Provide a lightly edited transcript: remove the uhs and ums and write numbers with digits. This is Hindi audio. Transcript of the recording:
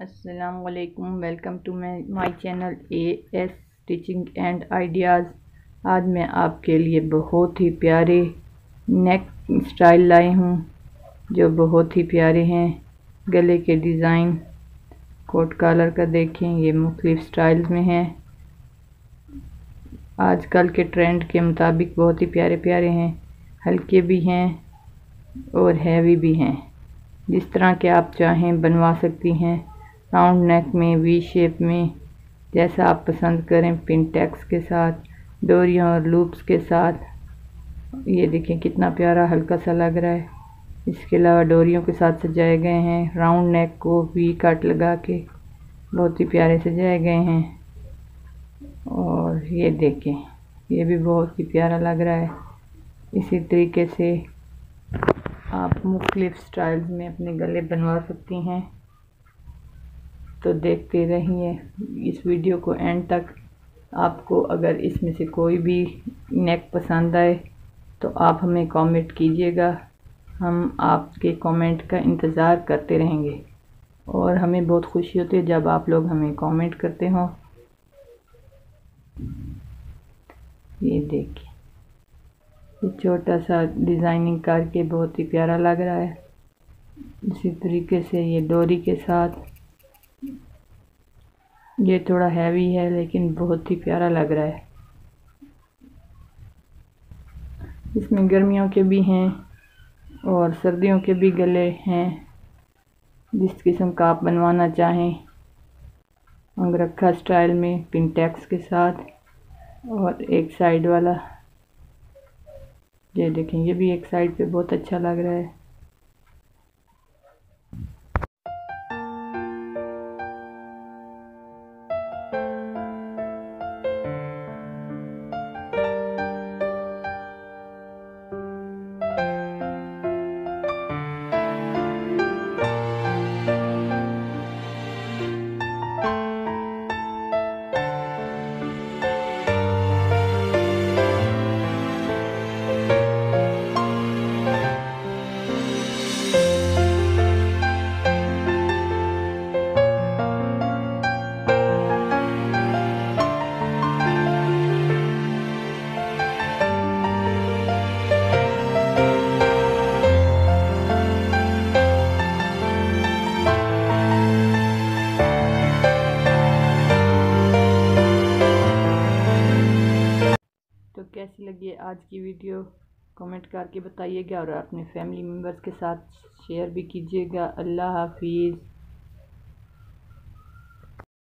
अस्सलाम वालेकुम। Welcome to my channel AS stitching and ideas. आज मैं आपके लिए बहुत ही प्यारे नेक स्टाइल लाई हूँ जो बहुत ही प्यारे हैं। गले के डिज़ाइन कोट कॉलर का देखें, ये मुख्तलिफ स्टाइल्स में हैं। आजकल के ट्रेंड के मुताबिक बहुत ही प्यारे प्यारे हैं, हल्के भी हैं और हैवी भी हैं। जिस तरह के आप चाहें बनवा सकती हैं, राउंड नेक में, वी शेप में, जैसा आप पसंद करें। पिन टैक्स के साथ, डोरियों और लूप्स के साथ। ये देखें कितना प्यारा हल्का सा लग रहा है। इसके अलावा डोरियों के साथ सजाए गए हैं। राउंड नेक को वी कट लगा के बहुत ही प्यारे सजाए गए हैं। और ये देखें, ये भी बहुत ही प्यारा लग रहा है। इसी तरीके से आप मुख्तलिफ स्टाइल्स में अपने गले बनवा सकती हैं। तो देखते रहिए इस वीडियो को एंड तक। आपको अगर इसमें से कोई भी नेक पसंद आए तो आप हमें कमेंट कीजिएगा। हम आपके कमेंट का इंतज़ार करते रहेंगे और हमें बहुत खुशी होती है जब आप लोग हमें कमेंट करते हो। ये देखिए, ये छोटा सा डिज़ाइनिंग करके बहुत ही प्यारा लग रहा है। इसी तरीके से ये डोरी के साथ, ये थोड़ा हैवी है लेकिन बहुत ही प्यारा लग रहा है। इसमें गर्मियों के भी हैं और सर्दियों के भी गले हैं। जिस किस्म का आप बनवाना चाहें, अंगरखा स्टाइल में, पिन टैक्स के साथ, और एक साइड वाला। ये देखें, ये भी एक साइड पे बहुत अच्छा लग रहा है। तो कैसी लगी आज की वीडियो, कमेंट करके बताइएगा और अपने फैमिली मेम्बर्स के साथ शेयर भी कीजिएगा। अल्लाह हाफिज़।